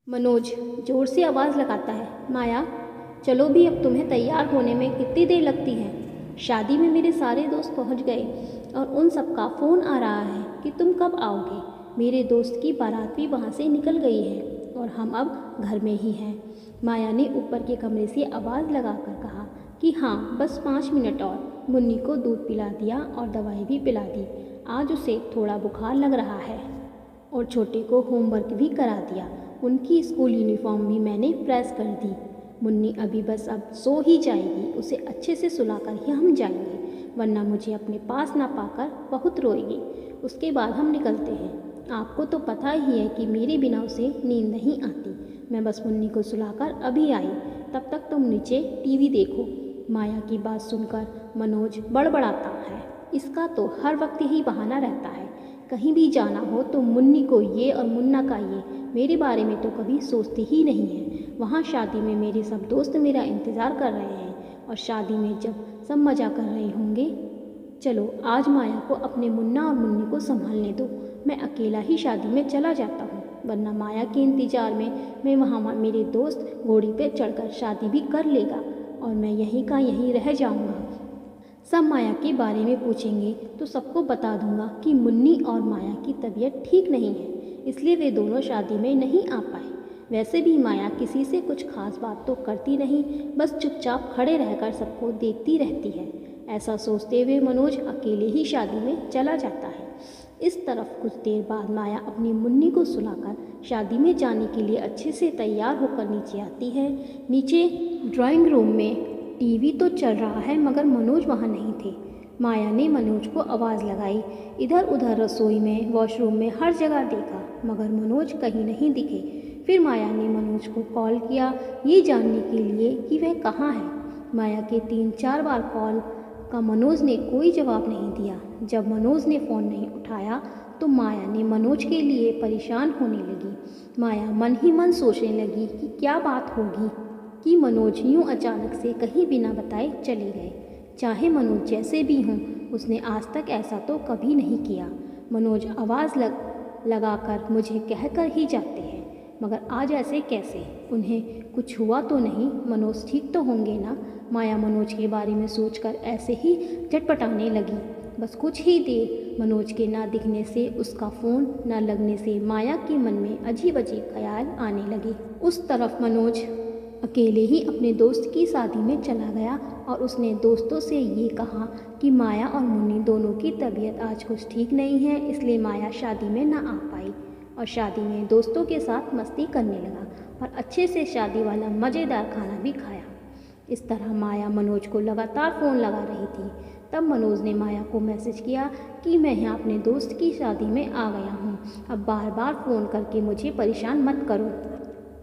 मनोज जोर से आवाज़ लगाता है, माया चलो भी, अब तुम्हें तैयार होने में कितनी देर लगती है। शादी में मेरे सारे दोस्त पहुंच गए और उन सबका फ़ोन आ रहा है कि तुम कब आओगे। मेरे दोस्त की बारात भी वहाँ से निकल गई है और हम अब घर में ही हैं। माया ने ऊपर के कमरे से आवाज़ लगाकर कहा कि हाँ बस 5 मिनट और। मुन्नी को दूध पिला दिया और दवाई भी पिला दी। आज उसे थोड़ा बुखार लग रहा है और छोटे को होमवर्क भी करा दिया। उनकी स्कूल यूनिफॉर्म भी मैंने प्रेस कर दी। मुन्नी अभी बस अब सो ही जाएगी, उसे अच्छे से सुलाकर ही हम जाएंगे, वरना मुझे अपने पास ना पाकर बहुत रोएगी। उसके बाद हम निकलते हैं। आपको तो पता ही है कि मेरे बिना उसे नींद नहीं आती। मैं बस मुन्नी को सुलाकर अभी आई, तब तक तुम नीचे टीवी देखो। माया की बात सुनकर मनोज बड़बड़ाता है, इसका तो हर वक्त यही बहाना रहता है। कहीं भी जाना हो तो मुन्नी को ये और मुन्ना का ये, मेरे बारे में तो कभी सोचते ही नहीं है। वहाँ शादी में मेरे सब दोस्त मेरा इंतज़ार कर रहे हैं और शादी में जब सब मज़ा कर रहे होंगे। चलो आज माया को अपने मुन्ना और मुन्नी को संभालने दो, मैं अकेला ही शादी में चला जाता हूँ, वरना माया के इंतज़ार में मैं वहाँ मेरे दोस्त घोड़ी पे चढ़कर शादी भी कर लेगा और मैं यहीं का यहीं रह जाऊँगा। सब माया के बारे में पूछेंगे तो सबको बता दूंगा कि मुन्नी और माया की तबीयत ठीक नहीं है, इसलिए वे दोनों शादी में नहीं आ पाए। वैसे भी माया किसी से कुछ खास बात तो करती नहीं, बस चुपचाप खड़े रहकर सबको देखती रहती है। ऐसा सोचते हुए मनोज अकेले ही शादी में चला जाता है। इस तरफ कुछ देर बाद माया अपनी मुन्नी को सुलाकर शादी में जाने के लिए अच्छे से तैयार होकर नीचे आती है। नीचे ड्राइंग रूम में टीवी तो चल रहा है मगर मनोज वहाँ नहीं थे। माया ने मनोज को आवाज़ लगाई, इधर उधर रसोई में, वॉशरूम में, हर जगह देखा मगर मनोज कहीं नहीं दिखे। फिर माया ने मनोज को कॉल किया ये जानने के लिए कि वह कहाँ है। माया के 3-4 बार कॉल का मनोज ने कोई जवाब नहीं दिया। जब मनोज ने फ़ोन नहीं उठाया तो माया ने मनोज के लिए परेशान होने लगी। माया मन ही मन सोचने लगी कि क्या बात होगी कि मनोज यूँ अचानक से कहीं बिना बताए चले गए। चाहे मनोज जैसे भी हों, उसने आज तक ऐसा तो कभी नहीं किया। मनोज आवाज़ लगाकर मुझे कहकर ही जाते हैं, मगर आज ऐसे कैसे? उन्हें कुछ हुआ तो नहीं? मनोज ठीक तो होंगे ना? माया मनोज के बारे में सोचकर ऐसे ही झटपटाने लगी। बस कुछ ही देर मनोज के ना दिखने से, उसका फ़ोन ना लगने से माया के मन में अजीब अजीब ख्याल आने लगे। उस तरफ मनोज अकेले ही अपने दोस्त की शादी में चला गया और उसने दोस्तों से ये कहा कि माया और मुन्नी दोनों की तबीयत आज कुछ ठीक नहीं है, इसलिए माया शादी में ना आ पाई और शादी में दोस्तों के साथ मस्ती करने लगा और अच्छे से शादी वाला मज़ेदार खाना भी खाया। इस तरह माया मनोज को लगातार फ़ोन लगा रही थी। तब मनोज ने माया को मैसेज किया कि मैं यहाँ अपने दोस्त की शादी में आ गया हूँ, अब बार बार फ़ोन करके मुझे परेशान मत करो।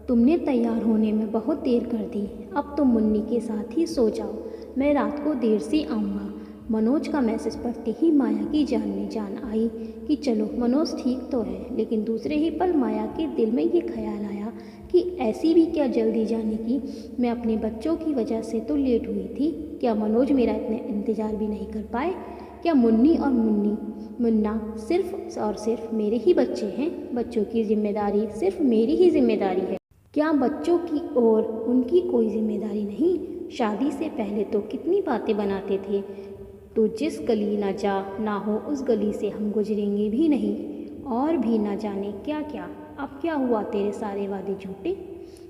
तुमने तैयार होने में बहुत देर कर दी, अब तुम मुन्नी के साथ ही सो जाओ, मैं रात को देर से आऊँगा। मनोज का मैसेज पढ़ते ही माया की जान में जान आई कि चलो मनोज ठीक तो है, लेकिन दूसरे ही पल माया के दिल में ये ख्याल आया कि ऐसी भी क्या जल्दी जाने की, मैं अपने बच्चों की वजह से तो लेट हुई थी, क्या मनोज मेरा इतना इंतज़ार भी नहीं कर पाए? क्या मुन्नी और मुन्ना सिर्फ और सिर्फ मेरे ही बच्चे हैं? बच्चों की जिम्मेदारी सिर्फ मेरी ही जिम्मेदारी है, क्या बच्चों की और उनकी कोई जिम्मेदारी नहीं? शादी से पहले तो कितनी बातें बनाते थे, तो जिस गली ना जा ना हो उस गली से हम गुजरेंगे भी नहीं, और भी ना जाने क्या क्या। अब क्या हुआ, तेरे सारे वादे झूठे?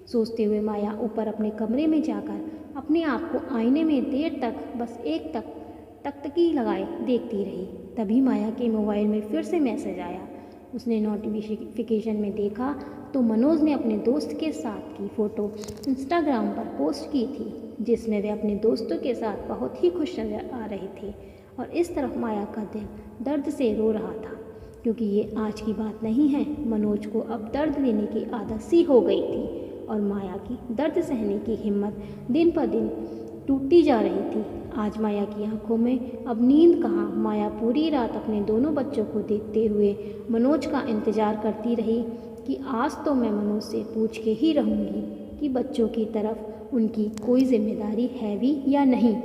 सोचते हुए माया ऊपर अपने कमरे में जाकर अपने आप को आईने में देर तक बस एक तकतकी लगाए देखती रही। तभी माया के मोबाइल में फिर से मैसेज आया। उसने नोटिफिकेशन में देखा तो मनोज ने अपने दोस्त के साथ की फ़ोटो इंस्टाग्राम पर पोस्ट की थी, जिसमें वे अपने दोस्तों के साथ बहुत ही खुश नजर आ रहे थे। और इस तरफ माया का दिल दर्द से रो रहा था, क्योंकि ये आज की बात नहीं है। मनोज को अब दर्द लेने की आदत सी हो गई थी और माया की दर्द सहने की हिम्मत दिन पर दिन टूटती जा रही थी। आज माया की आंखों में अब नींद कहाँ। माया पूरी रात अपने दोनों बच्चों को देखते हुए मनोज का इंतज़ार करती रही कि आज तो मैं मनोज से पूछ के ही रहूँगी कि बच्चों की तरफ उनकी कोई जिम्मेदारी है भी या नहीं।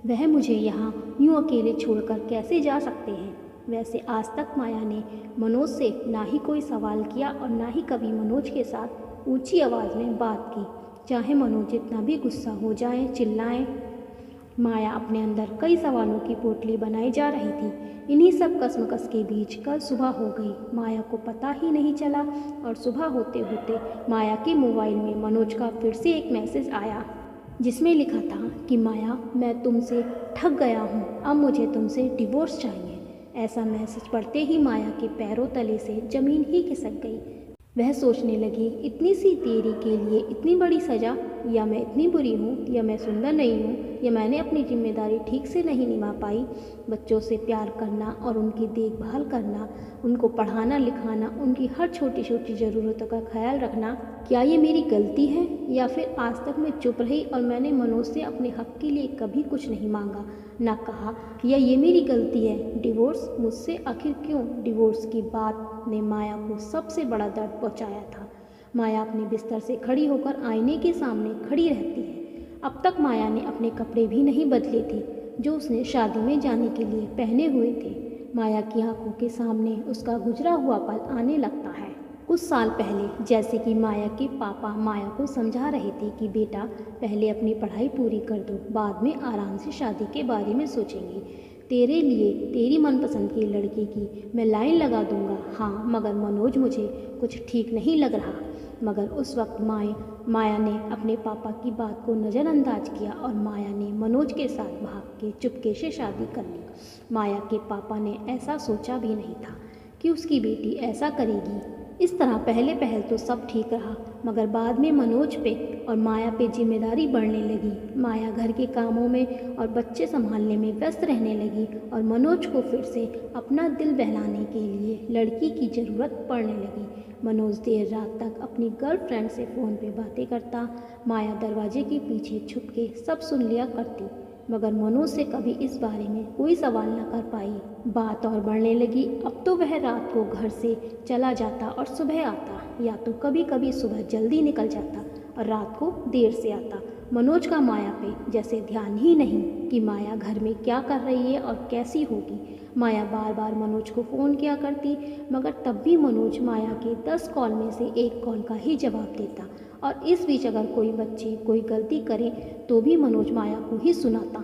वह मुझे यहाँ यूँ अकेले छोड़कर कैसे जा सकते हैं? वैसे आज तक माया ने मनोज से ना ही कोई सवाल किया और ना ही कभी मनोज के साथ ऊंची आवाज़ में बात की, चाहे मनोज जितना भी गुस्सा हो जाए, चिल्लाए। माया अपने अंदर कई सवालों की पोटली बनाई जा रही थी। इन्हीं सब कसमकस के बीच कल सुबह हो गई। माया को पता ही नहीं चला और सुबह होते होते माया के मोबाइल में मनोज का फिर से एक मैसेज आया, जिसमें लिखा था कि माया, मैं तुमसे ठग गया हूँ, अब मुझे तुमसे डिवोर्स चाहिए। ऐसा मैसेज पढ़ते ही माया के पैरों तले से ज़मीन ही खिसक गई। वह सोचने लगी, इतनी सी देरी के लिए इतनी बड़ी सज़ा, या मैं इतनी बुरी हूँ, या मैं सुंदर नहीं हूँ, या मैंने अपनी जिम्मेदारी ठीक से नहीं निभा पाई। बच्चों से प्यार करना और उनकी देखभाल करना, उनको पढ़ाना लिखाना, उनकी हर छोटी छोटी ज़रूरतों का ख्याल रखना, क्या ये मेरी गलती है? या फिर आज तक मैं चुप रही और मैंने मनोज से अपने हक के लिए कभी कुछ नहीं मांगा, ना कहा, या ये मेरी गलती है? डिवोर्स मुझसे आखिर क्यों? डिवोर्स की बात ने माया को सबसे बड़ा दर्द पहुंचाया था। माया अपने बिस्तर से खड़ी होकर आईने के सामने खड़ी रहती है। अब तक माया ने अपने कपड़े भी नहीं बदले थे जो उसने शादी में जाने के लिए पहने हुए थे। माया की आंखों के सामने उसका गुजरा हुआ पल आने लगता है। कुछ साल पहले जैसे कि माया के पापा माया को समझा रहे थे कि बेटा, पहले अपनी पढ़ाई पूरी कर दो, बाद में आराम से शादी के बारे में सोचेंगे। तेरे लिए तेरी मनपसंद की लड़की की मैं लाइन लगा दूंगा। हाँ, मगर मनोज मुझे कुछ ठीक नहीं लग रहा। मगर उस वक्त माया ने अपने पापा की बात को नज़रअंदाज किया और माया ने मनोज के साथ भाग के चुपके से शादी कर ली। माया के पापा ने ऐसा सोचा भी नहीं था कि उसकी बेटी ऐसा करेगी। इस तरह पहले पहल तो सब ठीक रहा, मगर बाद में मनोज पे और माया पे जिम्मेदारी बढ़ने लगी। माया घर के कामों में और बच्चे संभालने में व्यस्त रहने लगी और मनोज को फिर से अपना दिल बहलाने के लिए लड़की की ज़रूरत पड़ने लगी। मनोज देर रात तक अपनी गर्लफ्रेंड से फ़ोन पे बातें करता। माया दरवाजे के पीछे छुप के सब सुन लिया करती, मगर मनोज से कभी इस बारे में कोई सवाल न कर पाई। बात और बढ़ने लगी। अब तो वह रात को घर से चला जाता और सुबह आता, या तो कभी कभी सुबह जल्दी निकल जाता और रात को देर से आता। मनोज का माया पे जैसे ध्यान ही नहीं कि माया घर में क्या कर रही है और कैसी होगी। माया बार बार मनोज को फ़ोन किया करती, मगर तब भी मनोज माया के 10 कॉल में से 1 कॉल का ही जवाब देता, और इस बीच अगर कोई बच्चे कोई गलती करे तो भी मनोज माया को ही सुनाता।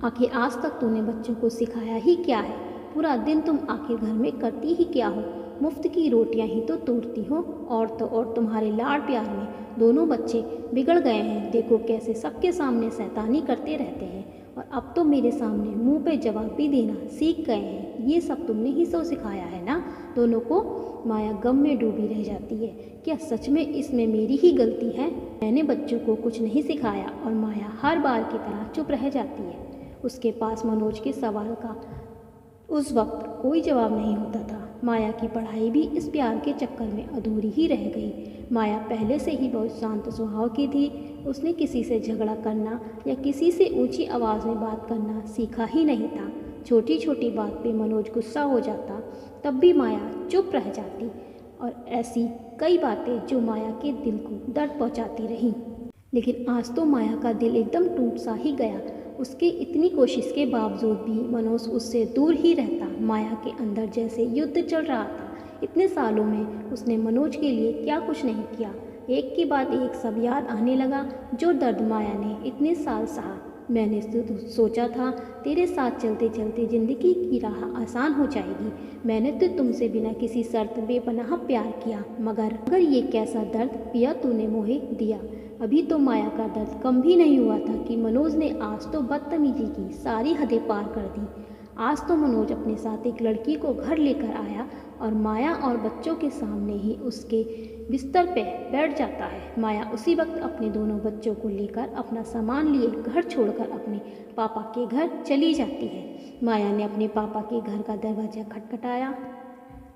आखिर आज तक तूने बच्चों को सिखाया ही क्या है? पूरा दिन तुम आखिर घर में करती ही क्या हो? मुफ्त की रोटियां ही तो तोड़ती हो। और तो और तुम्हारे लाड़ प्यार में दोनों बच्चे बिगड़ गए हैं। देखो कैसे सबके सामने शैतानी करते रहते हैं, और अब तो मेरे सामने मुंह पे जवाब भी देना सीख गए हैं। ये सब तुमने ही तो सिखाया है ना दोनों को। माया गम में डूबी रह जाती है। क्या सच में इसमें मेरी ही गलती है? मैंने बच्चों को कुछ नहीं सिखाया, और माया हर बार की तरह चुप रह जाती है। उसके पास मनोज के सवाल का उस वक्त कोई जवाब नहीं होता था। माया की पढ़ाई भी इस प्यार के चक्कर में अधूरी ही रह गई। माया पहले से ही बहुत शांत स्वभाव की थी। उसने किसी से झगड़ा करना या किसी से ऊंची आवाज़ में बात करना सीखा ही नहीं था। छोटी छोटी बात पे मनोज गुस्सा हो जाता, तब भी माया चुप रह जाती, और ऐसी कई बातें जो माया के दिल को दर्द पहुंचाती रहीं। लेकिन आज तो माया का दिल एकदम टूट सा ही गया। उसके इतनी कोशिश के बावजूद भी मनोज उससे दूर ही रहता। माया के अंदर जैसे युद्ध चल रहा था। इतने सालों में उसने मनोज के लिए क्या कुछ नहीं किया। एक के बाद एक सब याद आने लगा, जो दर्द माया ने इतने साल सहा। मैंने सोचा था तेरे साथ चलते चलते ज़िंदगी की राह आसान हो जाएगी। मैंने तो तुमसे बिना किसी शर्त बेपनाह प्यार किया, मगर ये कैसा दर्द पिया तूने मोहे दिया। अभी तो माया का दर्द कम भी नहीं हुआ था कि मनोज ने आज तो बदतमीजी की सारी हदें पार कर दी। आज तो मनोज अपने साथ एक लड़की को घर लेकर आया और माया और बच्चों के सामने ही उसके बिस्तर पे बैठ जाता है। माया उसी वक्त अपने दोनों बच्चों को लेकर अपना सामान लिए घर छोड़कर अपने पापा के घर चली जाती है। माया ने अपने पापा के घर का दरवाज़ा खटखटाया।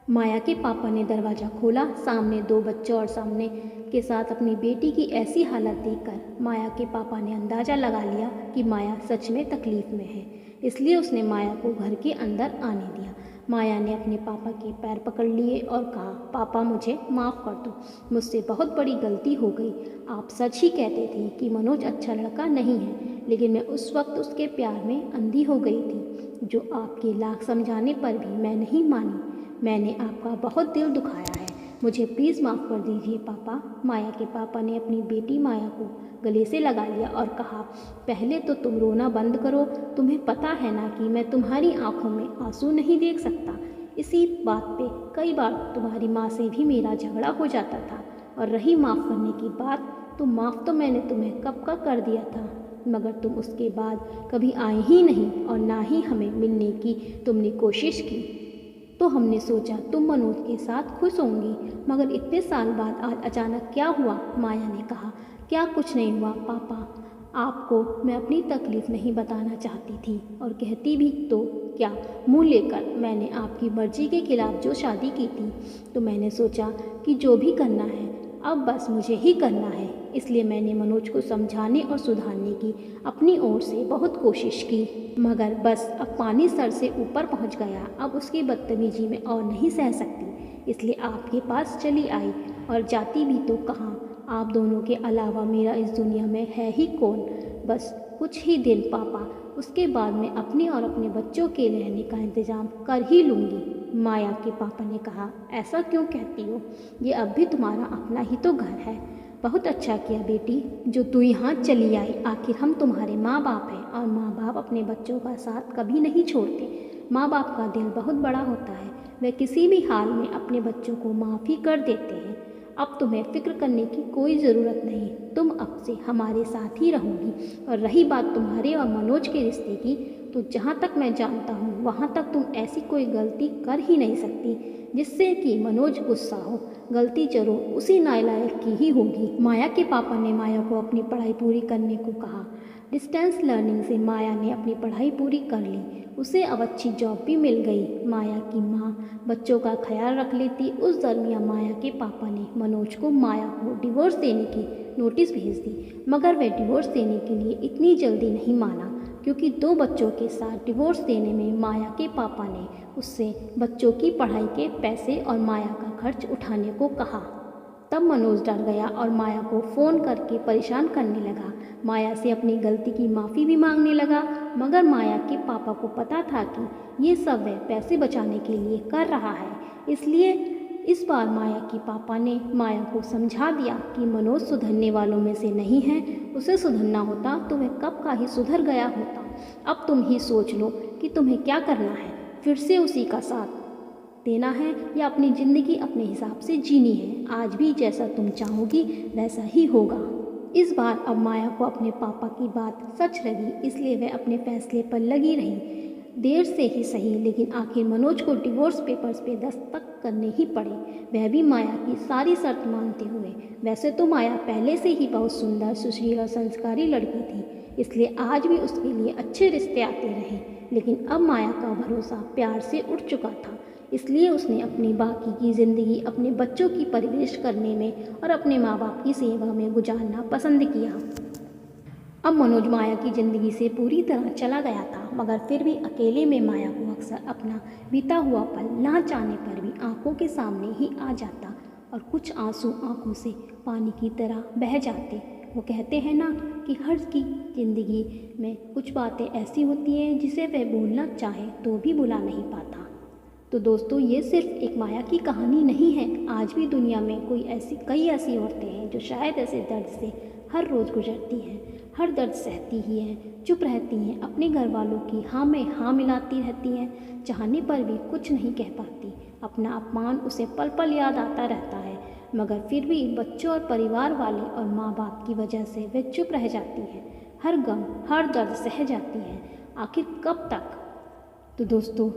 माया के पापा ने दरवाज़ा खोला। सामने 2 बच्चों और सामने के साथ अपनी बेटी की ऐसी हालत देखकर माया के पापा ने अंदाज़ा लगा लिया कि माया सच में तकलीफ़ में है। इसलिए उसने माया को घर के अंदर आने दिया। माया ने अपने पापा के पैर पकड़ लिए और कहा, पापा मुझे माफ़ कर दो, मुझसे बहुत बड़ी गलती हो गई। आप सच ही कहते थे कि मनोज अच्छा लड़का नहीं है, लेकिन मैं उस वक्त उसके प्यार में अंधी हो गई थी। जो आपके लाख समझाने पर भी मैं नहीं मानी। मैंने आपका बहुत दिल दुखाया है, मुझे प्लीज़ माफ़ कर दीजिए पापा। माया के पापा ने अपनी बेटी माया को गले से लगा लिया और कहा, पहले तो तुम रोना बंद करो। तुम्हें पता है ना कि मैं तुम्हारी आंखों में आंसू नहीं देख सकता। इसी बात पे कई बार तुम्हारी माँ से भी मेरा झगड़ा हो जाता था। और रही माफ़ करने की बात, तो माफ़ तो मैंने तुम्हें कब का कर दिया था, मगर तुम उसके बाद कभी आए ही नहीं और ना ही हमें मिलने की तुमने कोशिश की। तो हमने सोचा तुम मनोज के साथ खुश होंगी, मगर इतने साल बाद आज अचानक क्या हुआ? माया ने कहा, क्या कुछ नहीं हुआ पापा, आपको मैं अपनी तकलीफ़ नहीं बताना चाहती थी, और कहती भी तो क्या मुँह लेकर। मैंने आपकी मर्जी के खिलाफ़ जो शादी की थी, तो मैंने सोचा कि जो भी करना है अब बस मुझे ही करना है। इसलिए मैंने मनोज को समझाने और सुधारने की अपनी ओर से बहुत कोशिश की, मगर बस अब पानी सर से ऊपर पहुंच गया। अब उसकी बदतमीजी में और नहीं सह सकती, इसलिए आपके पास चली आई। और जाती भी तो कहाँ, आप दोनों के अलावा मेरा इस दुनिया में है ही कौन। बस कुछ ही दिन पापा, उसके बाद मैं अपने और अपने बच्चों के रहने का इंतज़ाम कर ही लूँगी। माया के पापा ने कहा, ऐसा क्यों कहती हो? ये अब भी तुम्हारा अपना ही तो घर है। बहुत अच्छा किया बेटी जो तू यहाँ चली आई। आखिर हम तुम्हारे माँ बाप हैं, और माँ बाप अपने बच्चों का साथ कभी नहीं छोड़ते। माँ बाप का दिल बहुत बड़ा होता है, वे किसी भी हाल में अपने बच्चों को माफ़ ही कर देते हैं। अब तुम्हें फ़िक्र करने की कोई ज़रूरत नहीं, तुम अब से हमारे साथ ही रहोगी। और रही बात तुम्हारे और मनोज के रिश्ते की, तो जहाँ तक मैं जानता हूँ वहाँ तक तुम ऐसी कोई गलती कर ही नहीं सकती जिससे कि मनोज गुस्सा हो। गलती जरूर उसी नालायक की ही होगी। माया के पापा ने माया को अपनी पढ़ाई पूरी करने को कहा। डिस्टेंस लर्निंग से माया ने अपनी पढ़ाई पूरी कर ली, उसे अब अच्छी जॉब भी मिल गई। माया की माँ बच्चों का ख्याल रख लेती। उस दरमियान माया के पापा ने मनोज को माया को डिवोर्स देने की नोटिस भेज दी, मगर वह डिवोर्स देने के लिए इतनी जल्दी नहीं माना, क्योंकि 2 बच्चों के साथ डिवोर्स देने में माया के पापा ने उससे बच्चों की पढ़ाई के पैसे और माया का खर्च उठाने को कहा। तब मनोज डर गया और माया को फ़ोन करके परेशान करने लगा। माया से अपनी गलती की माफ़ी भी मांगने लगा, मगर माया के पापा को पता था कि ये सब वह पैसे बचाने के लिए कर रहा है। इसलिए इस बार माया के पापा ने माया को समझा दिया कि मनोज सुधरने वालों में से नहीं है। उसे सुधरना होता तो वह कब का ही सुधर गया होता। अब तुम ही सोच लो कि तुम्हें क्या करना है, फिर से उसी का साथ देना है या अपनी ज़िंदगी अपने हिसाब से जीनी है। आज भी जैसा तुम चाहोगी वैसा ही होगा। इस बार अब माया को अपने पापा की बात सच लगी, इसलिए वह अपने फैसले पर लगी रही। देर से ही सही, लेकिन आखिर मनोज को डिवोर्स पेपर्स पे दस्तखत करने ही पड़े, वह भी माया की सारी शर्त मानते हुए। वैसे तो माया पहले से ही बहुत सुंदर, सुशील और संस्कारी लड़की थी, इसलिए आज भी उसके लिए अच्छे रिश्ते आते रहे। लेकिन अब माया का भरोसा प्यार से उठ चुका था, इसलिए उसने अपनी बाकी की ज़िंदगी अपने बच्चों की परवरिश करने में और अपने माँ बाप की सेवा में गुजारना पसंद किया। अब मनोज माया की ज़िंदगी से पूरी तरह चला गया था, मगर फिर भी अकेले में माया को अक्सर अपना बीता हुआ पल ना चाहने पर भी आंखों के सामने ही आ जाता, और कुछ आंसू आंखों से पानी की तरह बह जाते। वो कहते हैं ना कि हर की ज़िंदगी में कुछ बातें ऐसी होती हैं जिसे वह भूलना चाहे तो भी भुला नहीं पाता। तो दोस्तों, ये सिर्फ एक माया की कहानी नहीं है। आज भी दुनिया में कई ऐसी औरतें हैं जो शायद ऐसे दर्द से हर रोज़ गुजरती हैं, हर दर्द सहती ही हैं, चुप रहती हैं, अपने घर वालों की हाँ में हाँ मिलाती रहती हैं, चाहने पर भी कुछ नहीं कह पाती। अपना अपमान उसे पल पल याद आता रहता है, मगर फिर भी बच्चों और परिवार वाले और माँ बाप की वजह से वे चुप रह जाती हैं, हर गम हर दर्द सह जाती हैं। आखिर कब तक? तो दोस्तों,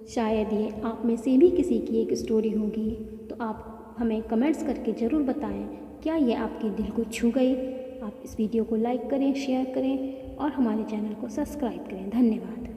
शायद ये आप में से भी किसी की एक स्टोरी होगी, तो आप हमें कमेंट्स करके ज़रूर बताएं, क्या ये आपके दिल को छू गई? आप इस वीडियो को लाइक करें, शेयर करें और हमारे चैनल को सब्सक्राइब करें। धन्यवाद।